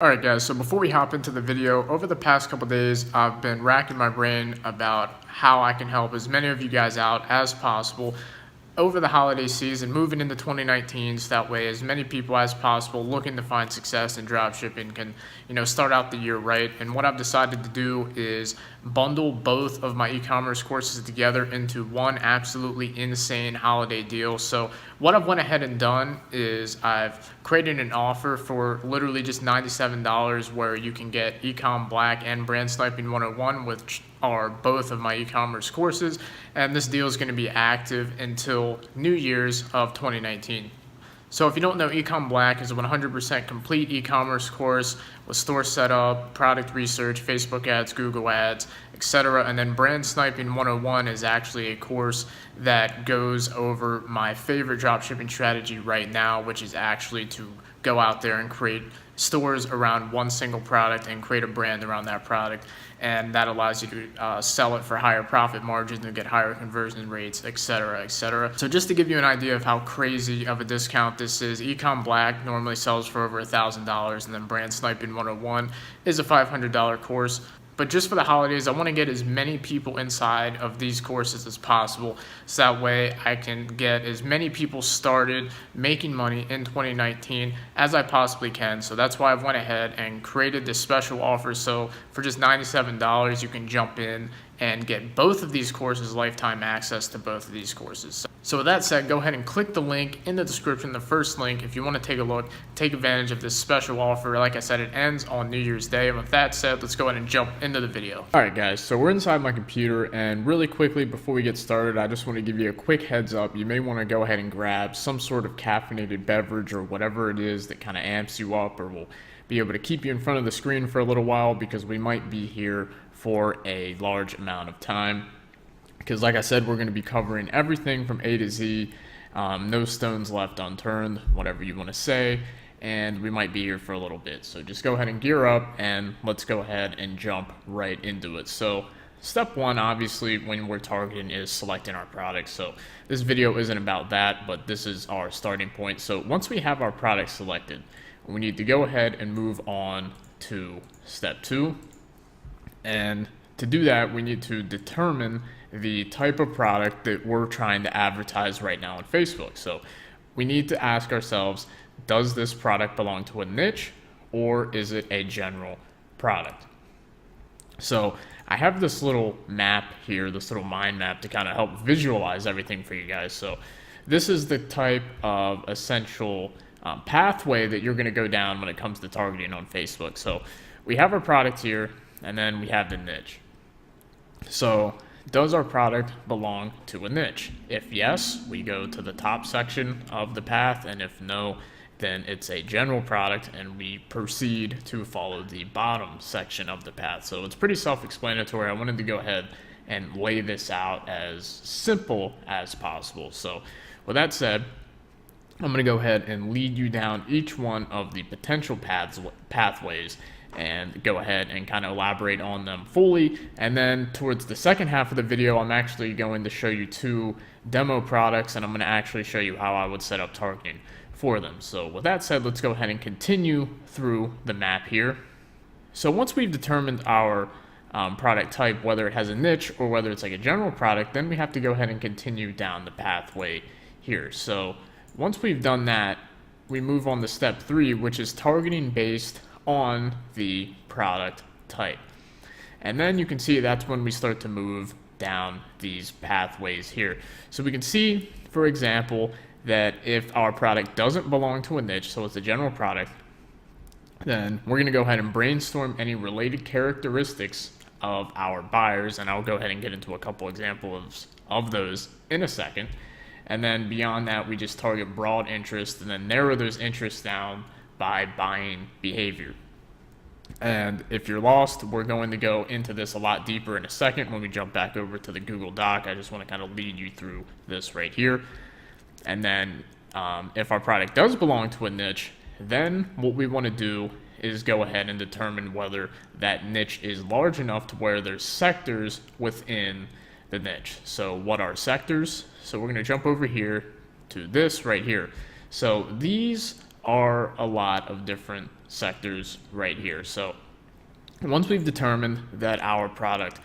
Alright guys, so before we hop into the video, over the past couple days I've been racking my brain about how I can help as many of you guys out as possible over the holiday season, moving into 2019, so that way as many people as possible looking to find success in dropshipping can, start out the year right. And what I've decided to do is bundle both of my e-commerce courses together into one absolutely insane holiday deal. So what I've went ahead and done is I've created an offer for literally just $97 where you can get Ecom Black and Brand Sniping 101, which are both of my e-commerce courses, and this deal is going to be active until New Year's of 2019. So if you don't know, Ecom Black is a 100% complete e-commerce course with store setup, product research, Facebook ads, Google ads, etc. And then Brand Sniping 101 is actually a course that goes over my favorite dropshipping strategy right now, which is actually to go out there and create stores around one single product and create a brand around that product, and that allows you to sell it for higher profit margins and get higher conversion rates, etc., etc. So just to give you an idea of how crazy of a discount this is, Ecom Black normally sells for over $1,000, and then Brand Sniping 101 is a $500 course. But just for the holidays, I want to get as many people inside of these courses as possible, so that way I can get as many people started making money in 2019 as I possibly can. So that's why I went ahead and created this special offer. So for just $97, you can jump in and get both of these courses, lifetime access to both of these courses. So with that said, go ahead and click the link in the description, the first link, if you want to take a look, take advantage of this special offer. Like I said, it ends on New Year's Day. And with that said, let's go ahead and jump into the video. All right, guys, so we're inside my computer, and really quickly before we get started, I just want to give you a quick heads up. You may want to go ahead and grab some sort of caffeinated beverage or whatever it is that kind of amps you up or will be able to keep you in front of the screen for a little while, because we might be here for a large amount of time. Because like I said, we're going to be covering everything from A to Z, no stones left unturned, whatever you want to say, and we might be here for a little bit. So just go ahead and gear up, and let's go ahead and jump right into it. So step one, obviously, when we're targeting, is selecting our product. So this video isn't about that, but this is our starting point. So once we have our product selected, we need to go ahead and move on to step two. And to do that, we need to determine the type of product that we're trying to advertise right now on Facebook. So we need to ask ourselves, does this product belong to a niche, or is it a general product? So I have this little map here, this little mind map to kind of help visualize everything for you guys. So this is the type of essential pathway that you're going to go down when it comes to targeting on Facebook. So we have our product here, and then we have the niche. So does our product belong to a niche? If yes, we go to the top section of the path, and if no, then it's a general product, and we proceed to follow the bottom section of the path. So it's pretty self-explanatory. I wanted to go ahead and lay this out as simple as possible. So with that said, I'm going to go ahead and lead you down each one of the potential pathways and go ahead and kind of elaborate on them fully. And then towards the second half of the video, I'm actually going to show you two demo products, and I'm going to actually show you how I would set up targeting for them. So with that said, let's go ahead and continue through the map here. So once we've determined our product type, whether it has a niche or whether it's like a general product, then we have to go ahead and continue down the pathway here. So once we've done that, we move on to step three, which is targeting based on the product type. And then you can see that's when we start to move down these pathways here. So we can see, for example, that if our product doesn't belong to a niche, so it's a general product, then we're going to go ahead and brainstorm any related characteristics of our buyers, and I'll go ahead and get into a couple examples of those in a second. And then beyond that, we just target broad interest and then narrow those interests down by buying behavior. And if you're lost, we're going to go into this a lot deeper in a second when we jump back over to the Google Doc. I just want to kind of lead you through this right here. And then if our product does belong to a niche, then what we want to do is go ahead and determine whether that niche is large enough to where there's sectors within the niche. So what are sectors? So we're going to jump over here to this right here. So these are a lot of different sectors right here. So once we've determined that our product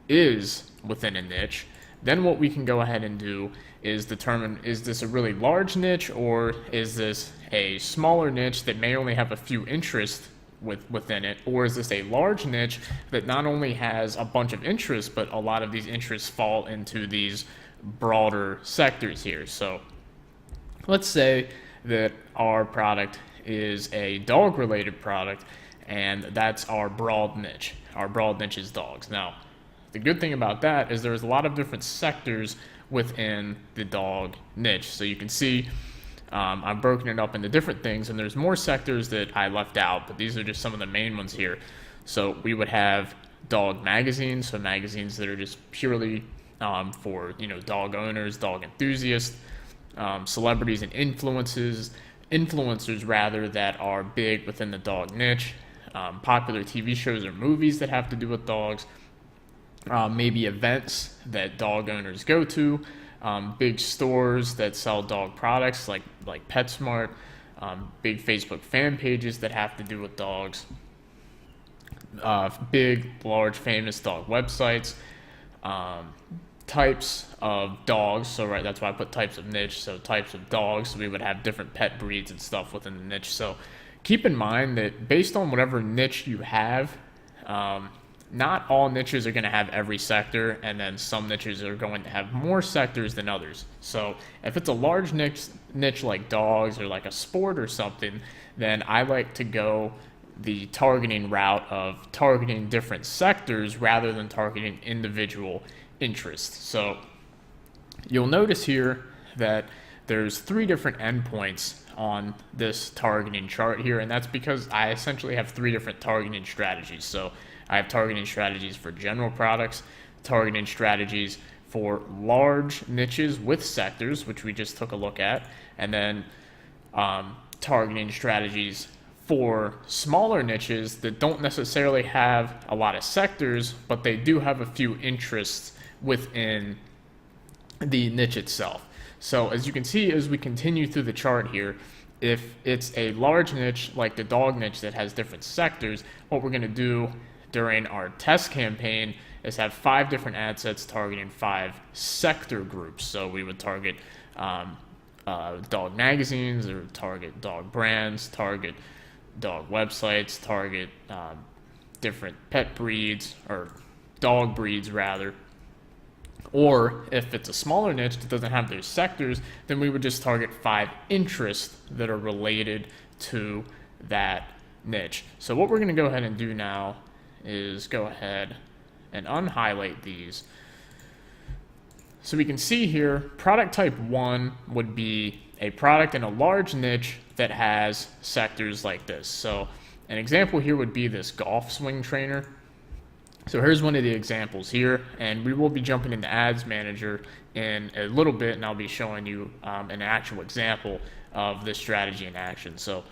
is within a niche, then what we can go ahead and do is determine, is this a really large niche, or is this a smaller niche that may only have a few interests within it, or is this a large niche that not only has a bunch of interests, but a lot of these interests fall into these broader sectors here. So let's say that our product is a dog related product, and that's our broad niche. Our broad niche is dogs. Now, the good thing about that is there's a lot of different sectors within the dog niche. So you can see I've broken it up into different things, and there's more sectors that I left out, but these are just some of the main ones here. So we would have dog magazines, so magazines that are just purely for dog owners, dog enthusiasts, celebrities and influencers rather, that are big within the dog niche, popular TV shows or movies that have to do with dogs, maybe events that dog owners go to, big stores that sell dog products like PetSmart, big Facebook fan pages that have to do with dogs, big, large, famous dog websites, types of dogs. So that's why I put types of niche. So types of dogs. So we would have different pet breeds and stuff within the niche. So keep in mind that based on whatever niche you have, not all niches are going to have every sector, and then some niches are going to have more sectors than others. So if it's a large niche like dogs or like a sport or something, then I like to go the targeting route of targeting different sectors rather than targeting individual interests. So you'll notice here that there's 3 different endpoints on this targeting chart here, and that's because I essentially have 3 different targeting strategies. So I have targeting strategies for general products, targeting strategies for large niches with sectors, which we just took a look at, and then targeting strategies for smaller niches that don't necessarily have a lot of sectors, but they do have a few interests within the niche itself. So as you can see, as we continue through the chart here, if it's a large niche like the dog niche that has different sectors, what we're going to do during our test campaign is have 5 different ad sets targeting 5 sector groups. So we would target dog magazines, or target dog brands, target dog websites, target different pet breeds, or dog breeds rather. Or if it's a smaller niche that doesn't have those sectors, then we would just target 5 interests that are related to that niche. So what we're going to go ahead and do now is go ahead and unhighlight these. So we can see here, product type 1 would be a product in a large niche that has sectors like this. So an example here would be this golf swing trainer. So here's one of the examples here, and we will be jumping into Ads Manager in a little bit, and I'll be showing you an actual example of this strategy in action. So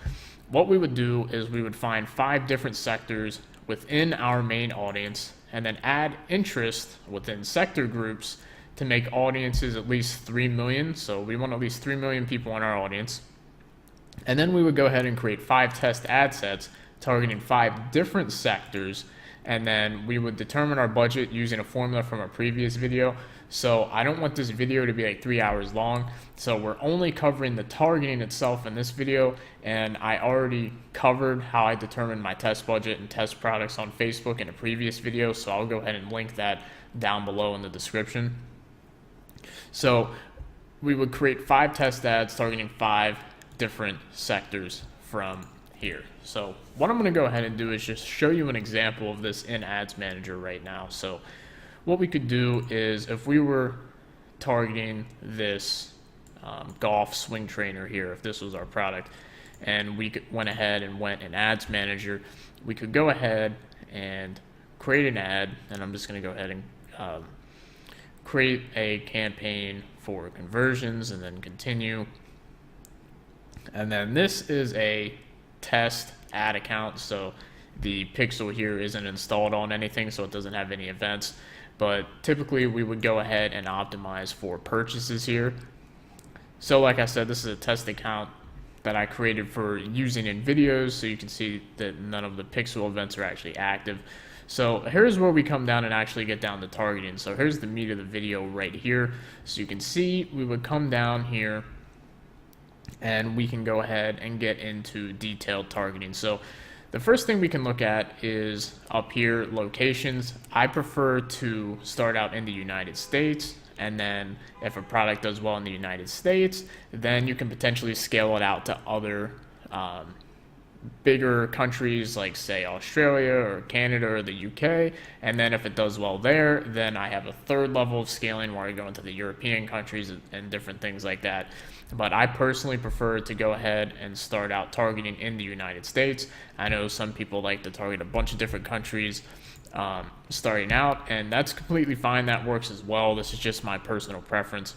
what we would do is we would find 5 different sectors within our main audience, and then add interest within sector groups to make audiences at least 3 million. So we want at least 3 million people in our audience. And then we would go ahead and create 5 test ad sets targeting 5 different sectors, and then we would determine our budget using a formula from a previous video. So I don't want this video to be like 3 hours long, so we're only covering the targeting itself in this video, and I already covered how I determined my test budget and test products on Facebook in a previous video, so I'll go ahead and link that down below in the description. So we would create 5 test ads targeting 5 different sectors from here. So what I'm going to go ahead and do is just show you an example of this in Ads Manager right now. So what we could do is, if we were targeting this golf swing trainer here, if this was our product, and we went ahead and went in Ads Manager, we could go ahead and create an ad, and I'm just going to go ahead and create a campaign for conversions, and then continue. And then this is a test ad account, so the pixel here isn't installed on anything, so it doesn't have any events. But typically we would go ahead and optimize for purchases here. So like I said, this is a test account that I created for using in videos, so you can see that none of the pixel events are actually active. So here's where we come down and actually get down to targeting. So here's the meat of the video right here. So you can see we would come down here and we can go ahead and get into detailed targeting. So the first thing we can look at is up here, locations. I prefer to start out in the United States, and then if a product does well in the United States, then you can potentially scale it out to other bigger countries like, say, Australia or Canada or the UK. And then if it does well there, then I have a third level of scaling where I go into the European countries and different things like that. But I personally prefer to go ahead and start out targeting in the United States. I know some people like to target a bunch of different countries starting out, and that's completely fine. That works as well. This is just my personal preference.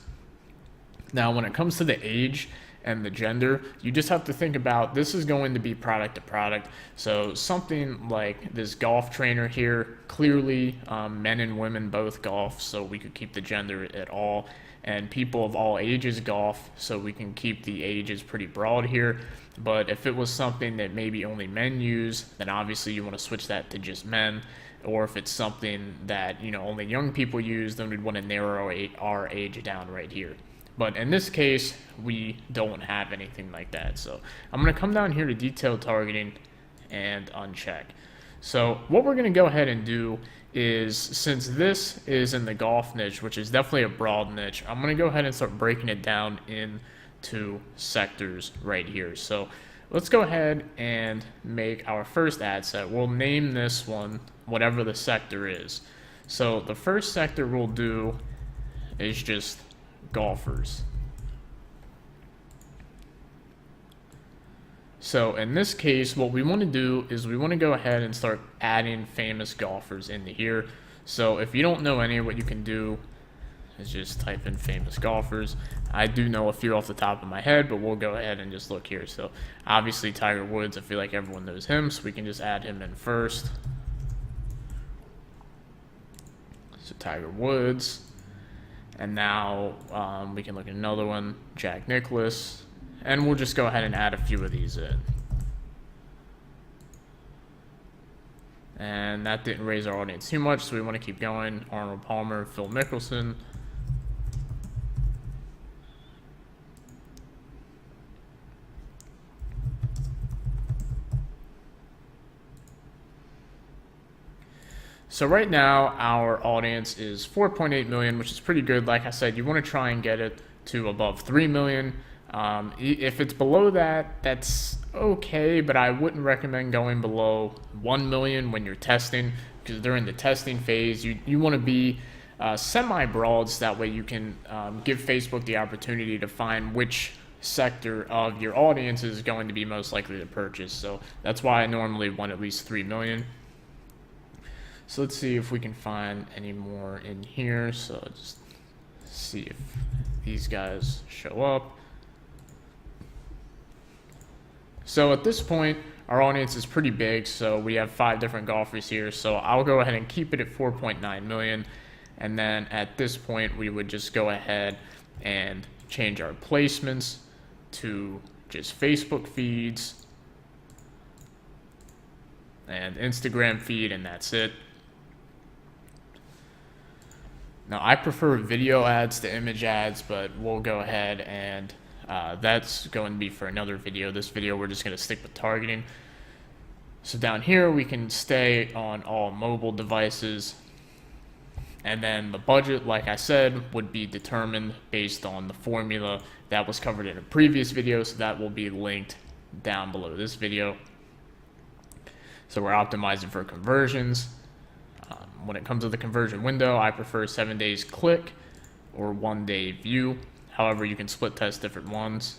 Now, when it comes to the age and the gender, you just have to think about, this is going to be product to product. So something like this golf trainer here, clearly men and women both golf, so we could keep the gender at all, and people of all ages golf, so we can keep the ages pretty broad here. But if it was something that maybe only men use, then obviously you want to switch that to just men. Or if it's something that, you know, only young people use, then we'd want to narrow our age down right here. But in this case, we don't have anything like that. So I'm going to come down here to detailed targeting and uncheck. So what we're going to go ahead and do is, since this is in the golf niche, which is definitely a broad niche, I'm going to go ahead and start breaking it down into sectors right here. So let's go ahead and make our first ad set. We'll name this one whatever the sector is. So the first sector we'll do is just golfers. So in this case, what we want to do is we want to go ahead and start adding famous golfers into here. So if you don't know any, what you can do is just type in famous golfers. I do know a few off the top of my head, but we'll go ahead and just look here. So obviously Tiger Woods, I feel like everyone knows him, so we can just add him in first. So Tiger Woods. And now we can look at another one, Jack Nicklaus, and we'll just go ahead and add a few of these in. And that didn't raise our audience too much, so we want to keep going. Arnold Palmer, Phil Mickelson. So right now, our audience is 4.8 million, which is pretty good. Like I said, you want to try and get it to above 3 million. If it's below that, that's okay, but I wouldn't recommend going below 1 million when you're testing, because during the testing phase, you want to be semi-broad, so that way you can give Facebook the opportunity to find which sector of your audience is going to be most likely to purchase. So that's why I normally want at least 3 million. So let's see if we can find any more in here. So just see if these guys show up. So at this point, our audience is pretty big. So we have 5 different golfers here. So I'll go ahead and keep it at 4.9 million. And then at this point, we would just go ahead and change our placements to just Facebook feeds and Instagram feed, and that's it. Now, I prefer video ads to image ads, but we'll go ahead and that's going to be for another video. This video, we're just going to stick with targeting. So down here, we can stay on all mobile devices. And then the budget, like I said, would be determined based on the formula that was covered in a previous video. So that will be linked down below this video. So we're optimizing for conversions. When it comes to the conversion window, I prefer 7 days click or 1 day view. However, you can split test different ones.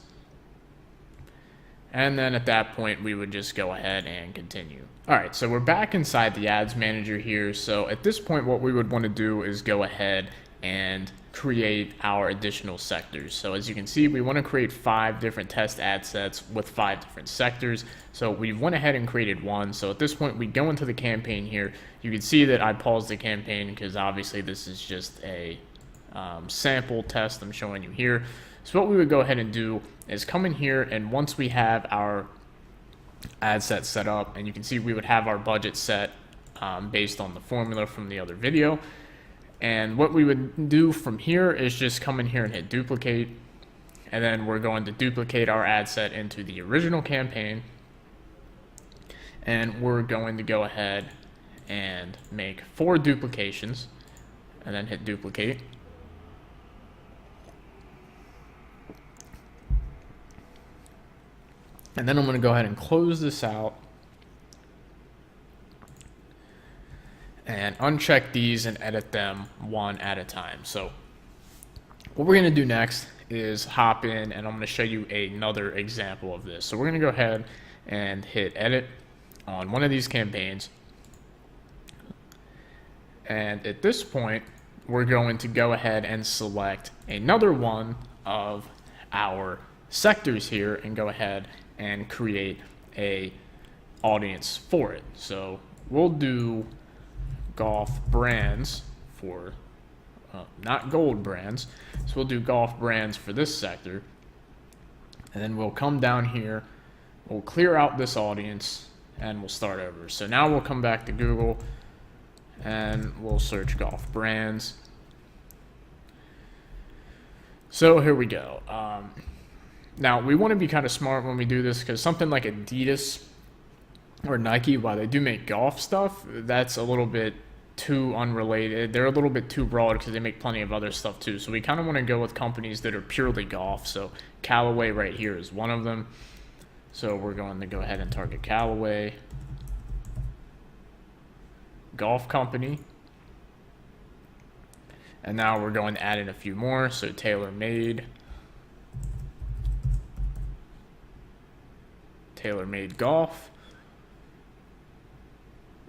And then at that point, we would just go ahead and continue. All right, so we're back inside the ads manager here. So at this point, what we would want to do is go ahead and create our additional sectors. So as you can see, we want to create 5 different test ad sets with 5 different sectors. So we went ahead and created one. So at this point, we go into the campaign here. You can see that I paused the campaign because obviously this is just a sample test I'm showing you here. So what we would go ahead and do is come in here, and once we have our ad set up, and you can see we would have our budget set based on the formula from the other video. And what we would do from here is just come in here and hit duplicate, and then we're going to duplicate our ad set into the original campaign, and we're going to go ahead and make 4 duplications, and then hit duplicate. And then I'm going to go ahead and close this out and uncheck these and edit them one at a time. So what we're going to do next is hop in, and I'm going to show you another example of this. So we're going to go ahead and hit edit on one of these campaigns. And at this point, we're going to go ahead and select another one of our sectors here and go ahead and create a audience for it. So we'll do golf brands for not gold brands, so we'll do golf brands for this sector, and then we'll come down here, we'll clear out this audience, and we'll start over. So now we'll come back to Google and we'll search golf brands. So here we go. Now, we want to be kind of smart when we do this, because something like Adidas or Nike, while they do make golf stuff, that's a little bit too unrelated. They're a little bit too broad because they make plenty of other stuff too. So we kind of want to go with companies that are purely golf. So Callaway right here is one of them. So we're going to go ahead and target Callaway. Golf company. And now we're going to add in a few more. So TaylorMade. TaylorMade Golf,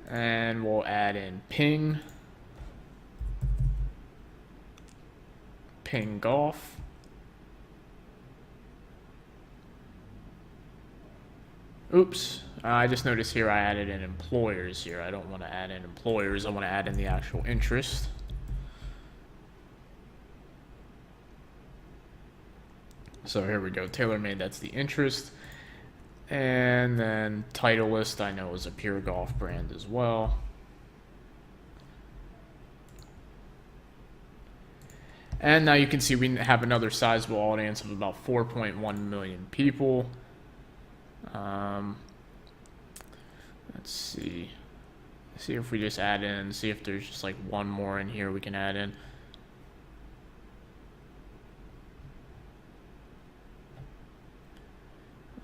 and we'll add in Ping Golf, oops, I just noticed here I added in employers here. I don't want to add in employers, I want to add in the actual interest. So here we go, TaylorMade, that's the interest. And then Titleist, I know, is a pure golf brand as well. And now you can see we have another sizable audience of about 4.1 million people. Let's see. See if we just add in, see if there's just like one more in here we can add in.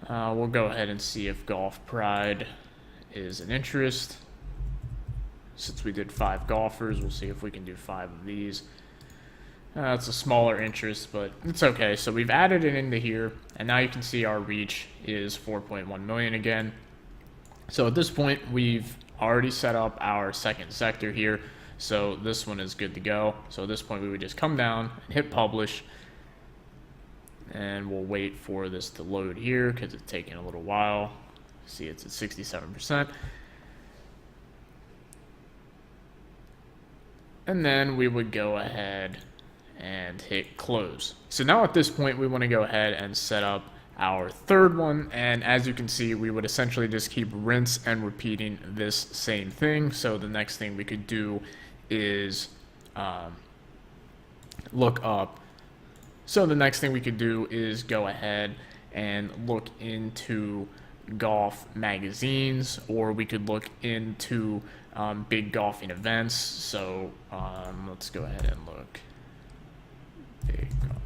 We'll go ahead and see if Golf Pride is an interest. Since we did 5 golfers, we'll see if we can do 5 of these. It's a smaller interest, but it's okay. So we've added it into here, and now you can see our reach is 4.1 million again. So at this point, we've already set up our second sector here. So this one is good to go. So at this point, we would just come down and hit publish. And we'll wait for this to load here because it's taking a little while. See, it's at 67%. And then we would go ahead and hit close. So now at this point, we want to go ahead and set up our third one. And as you can see, we would essentially just keep rinse and repeating this same thing. So the next thing we could do is look up. So the next thing we could do is go ahead and look into golf magazines, or we could look into big golfing events. So let's go ahead and look. Big golf.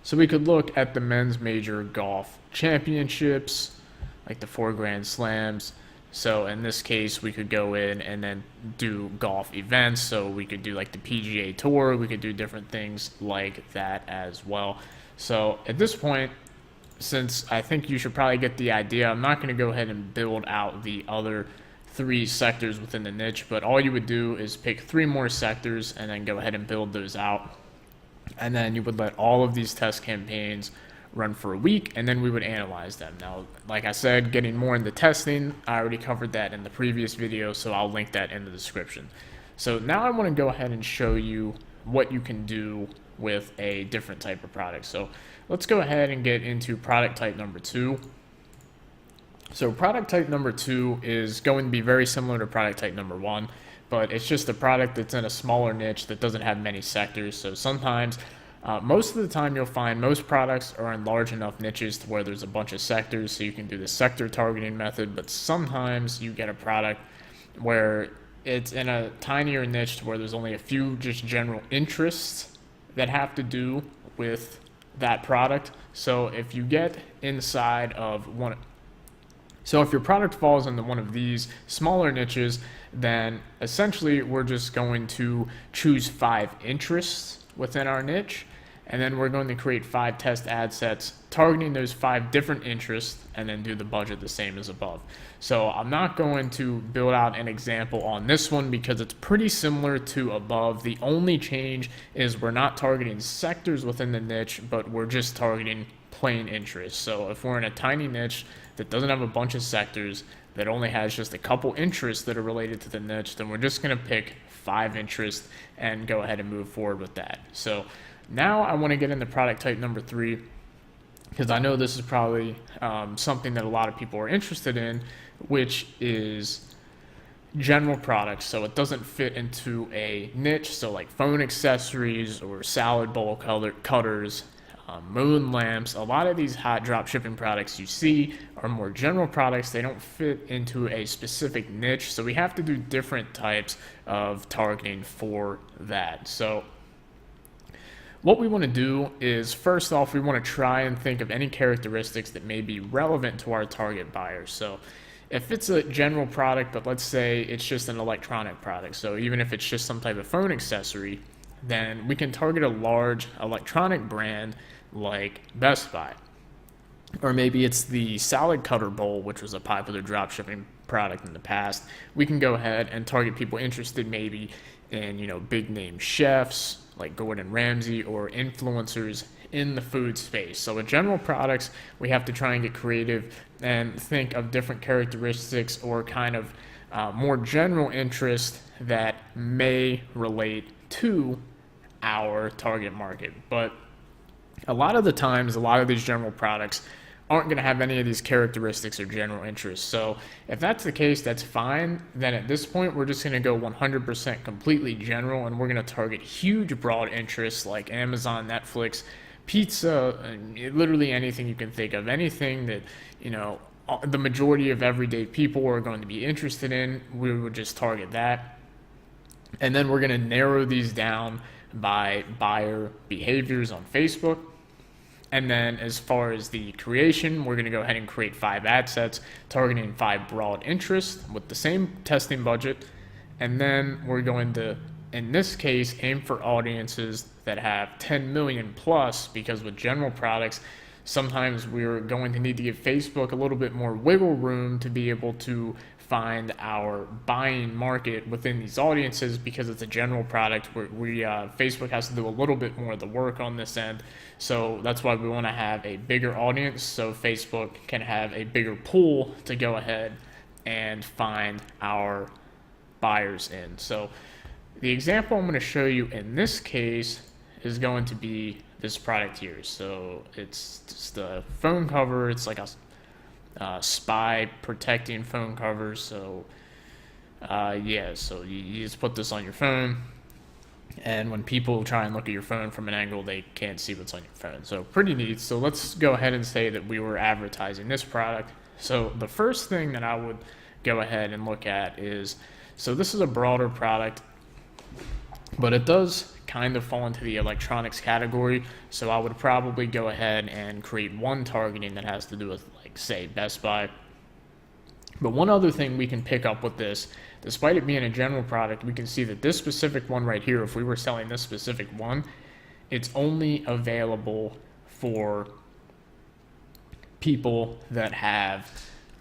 So we could look at the men's major golf championships, like the 4 Grand Slams. So in this case, we could go in and then do golf events. So we could do like the PGA Tour. We could do different things like that as well. So at this point, since I think you should probably get the idea, I'm not going to go ahead and build out the other 3 sectors within the niche, but all you would do is pick 3 more sectors and then go ahead and build those out. And then you would let all of these test campaigns run for a week, and then we would analyze them. Now, like I said, getting more into testing, I already covered that in the previous video, so I'll link that in the description. So now I want to go ahead and show you what you can do with a different type of product. So let's go ahead and get into product type number 2. So product type number 2 is going to be very similar to product type number 1, but it's just a product that's in a smaller niche that doesn't have many sectors. So sometimes, most of the time you'll find most products are in large enough niches to where there's a bunch of sectors, so you can do the sector targeting method, but sometimes you get a product where it's in a tinier niche to where there's only a few just general interests that have to do with that product. So if you get inside of one, so if your product falls into one of these smaller niches, then essentially we're just going to choose 5 interests within our niche, and then we're going to create 5 test ad sets targeting those 5 different interests, and then do the budget the same as above. So I'm not going to build out an example on this one because it's pretty similar to above. The only change is we're not targeting sectors within the niche, but we're just targeting plain interests. So if we're in a tiny niche that doesn't have a bunch of sectors, that only has just a couple interests that are related to the niche, then we're just going to pick 5 interests and go ahead and move forward with that. So now I want to get into product type number 3, because I know this is probably something that a lot of people are interested in, which is general products. So it doesn't fit into a niche, so like phone accessories or salad bowl cutters, moon lamps. A lot of these hot drop shipping products you see are more general products. They don't fit into a specific niche, so we have to do different types of targeting for that. So what we want to do is, first off, we want to try and think of any characteristics that may be relevant to our target buyers. So if it's a general product, but let's say it's just an electronic product, so even if it's just some type of phone accessory, then we can target a large electronic brand like Best Buy. Or maybe it's the salad cutter bowl, which was a popular dropshipping product in the past. We can go ahead and target people interested maybe in, big name chefs like Gordon Ramsay or influencers in the food space. So with general products, we have to try and get creative and think of different characteristics or kind of more general interest that may relate to our target market. But a lot of the times, a lot of these general products aren't going to have any of these characteristics or general interests. So if that's the case, that's fine. Then at this point, we're just going to go 100% completely general, and we're going to target huge broad interests like Amazon, Netflix, pizza, and literally anything you can think of, anything that, the majority of everyday people are going to be interested in. We would just target that. And then we're going to narrow these down by buyer behaviors on Facebook. And then as far as the creation, we're going to go ahead and create 5 ad sets targeting 5 broad interests with the same testing budget. And then we're going to, in this case, aim for audiences that have 10 million plus, because with general products, sometimes we're going to need to give Facebook a little bit more wiggle room to be able to find our buying market within these audiences, because it's a general product where Facebook has to do a little bit more of the work on this end. So that's why we want to have a bigger audience, so Facebook can have a bigger pool to go ahead and find our buyers in. So the example I'm going to show you in this case is going to be this product here. So it's just a phone cover. It's like a spy protecting phone cover. So so you just put this on your phone, and when people try and look at your phone from an angle, they can't see what's on your phone. So pretty neat. So let's go ahead and say that we were advertising this product. So the first thing that I would go ahead and look at is, so this is a broader product, but it does kind of fall into the electronics category. So I would probably go ahead and create one targeting that has to do with, like, say, Best Buy. But one other thing we can pick up with this, despite it being a general product, we can see that this specific one right here, if we were selling this specific one, it's only available for people that have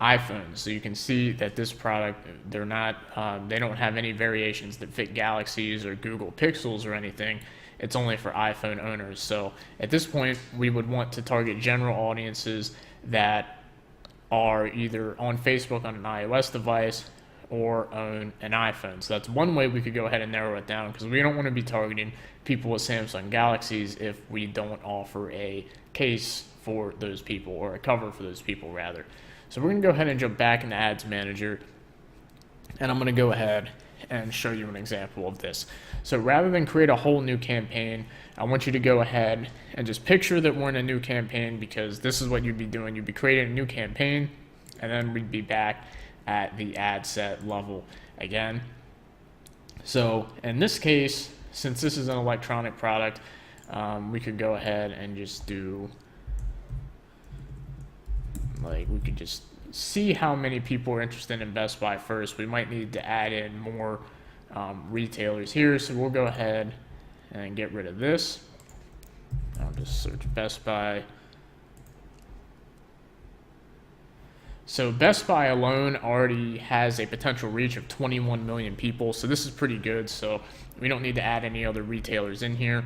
iPhones. So you can see that this product, they don't have any variations that fit Galaxies or Google Pixels or anything. It's only for iPhone owners. So at this point, we would want to target general audiences that are either on Facebook on an iOS device or own an iPhone. So that's one way we could go ahead and narrow it down, because we don't want to be targeting people with Samsung Galaxies if we don't offer a case for those people, or a cover for those people rather. So we're going to go ahead and jump back into Ads Manager, and I'm going to go ahead and show you an example of this. So rather than create a whole new campaign, I want you to go ahead and just picture that we're in a new campaign, because this is what you'd be doing. You'd be creating a new campaign, and then we'd be back at the ad set level again. So in this case, since this is an electronic product, we could go ahead and just do, like, we could just see how many people are interested in Best Buy first. We might need to add in more retailers here, so we'll go ahead and get rid of this. I'll just search Best Buy. So Best Buy alone already has a potential reach of 21 million people, so this is pretty good. So we don't need to add any other retailers in here.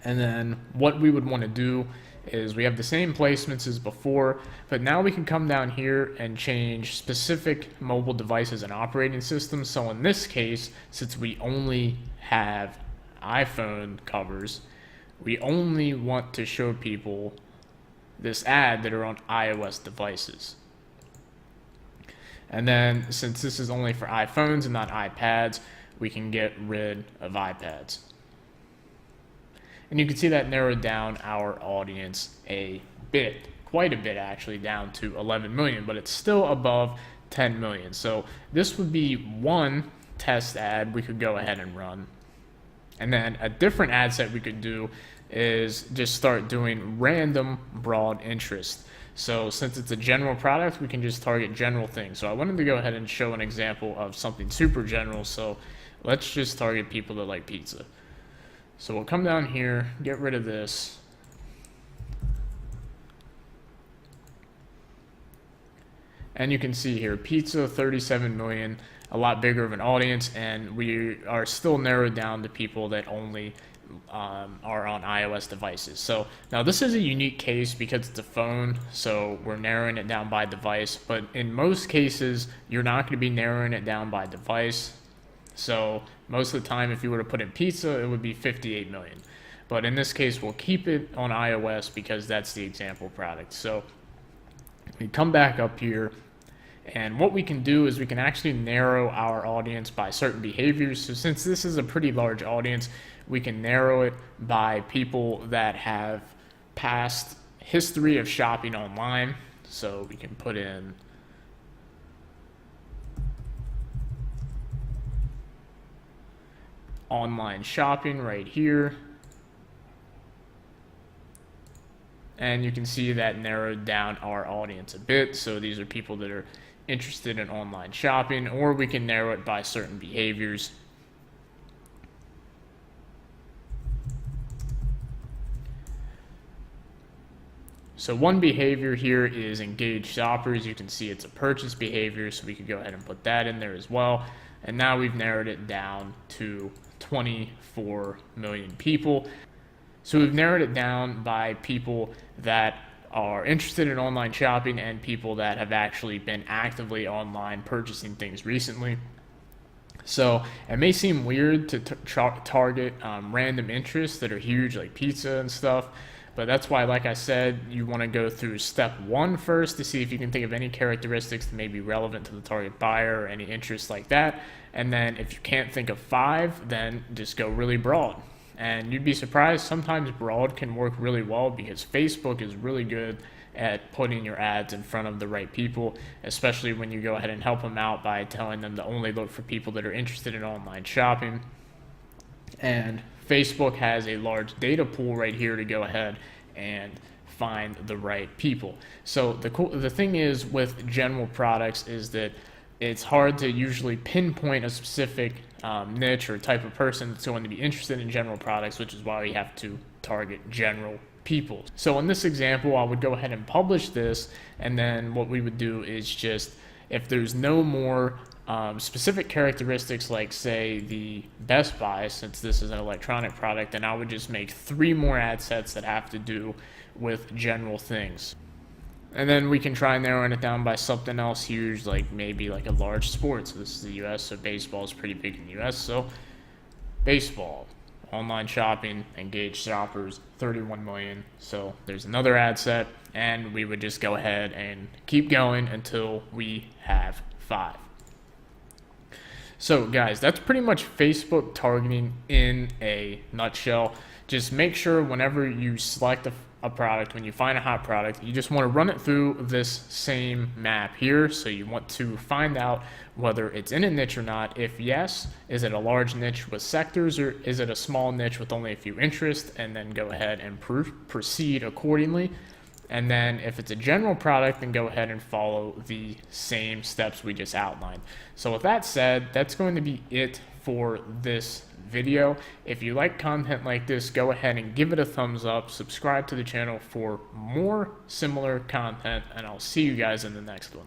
And then what we would want to do is, we have the same placements as before, but now we can come down here and change specific mobile devices and operating systems. So in this case, since we only have iPhone covers, we only want to show people this ad that are on iOS devices. And then since this is only for iPhones and not iPads, we can get rid of iPads. And you can see that narrowed down our audience a bit, quite a bit actually, down to 11 million, but it's still above 10 million. So this would be one test ad we could go ahead and run. And then a different ad set we could do is just start doing random broad interest. So since it's a general product, we can just target general things. So I wanted to go ahead and show an example of something super general. So let's just target people that like pizza. So we'll come down here, get rid of this. And you can see here, pizza, 37 million, a lot bigger of an audience, and we are still narrowed down to people that only are on iOS devices. So now this is a unique case because it's a phone, so we're narrowing it down by device, but in most cases, you're not going to be narrowing it down by device. So most of the time, if you were to put in pizza, it would be 58 million. But in this case, we'll keep it on iOS because that's the example product. So we come back up here, and what we can do is we can actually narrow our audience by certain behaviors. So since this is a pretty large audience, we can narrow it by people that have past history of shopping online. So we can put in online shopping right here. And you can see that narrowed down our audience a bit. So these are people that are interested in online shopping, or we can narrow it by certain behaviors. So one behavior here is engaged shoppers. You can see it's a purchase behavior, so we could go ahead and put that in there as well. And now we've narrowed it down to 24 million people. So we've narrowed it down by people that are interested in online shopping and people that have actually been actively online purchasing things recently. So it may seem weird to target random interests that are huge, like pizza and stuff, but that's why, like I said, you want to go through step one first to see if you can think of any characteristics that may be relevant to the target buyer or any interests like that. And then if you can't think of 5, then just go really broad. And you'd be surprised, sometimes broad can work really well because Facebook is really good at putting your ads in front of the right people, especially when you go ahead and help them out by telling them to only look for people that are interested in online shopping. And Facebook has a large data pool right here to go ahead and find the right people. So the thing is with general products is that it's hard to usually pinpoint a specific niche or type of person that's going to be interested in general products, which is why we have to target general people. So in this example, I would go ahead and publish this, and then what we would do is just, if there's no more specific characteristics like, say, the Best Buy, since this is an electronic product, then I would just make 3 more ad sets that have to do with general things. And then we can try narrowing it down by something else huge, like maybe like a large sport. So this is the US, so baseball is pretty big in the US. So baseball, online shopping, engaged shoppers, 31 million. So there's another ad set, and we would just go ahead and keep going until we have 5. So guys, that's pretty much Facebook targeting in a nutshell. Just make sure whenever you select a product, when you find a hot product, you just want to run it through this same map here. So you want to find out whether it's in a niche or not. If yes, is it a large niche with sectors, or is it a small niche with only a few interests? And then go ahead and proceed accordingly. And then if it's a general product, then go ahead and follow the same steps we just outlined. So with that said, that's going to be it for this video. If you like content like this, go ahead and give it a thumbs up, subscribe to the channel for more similar content, and I'll see you guys in the next one.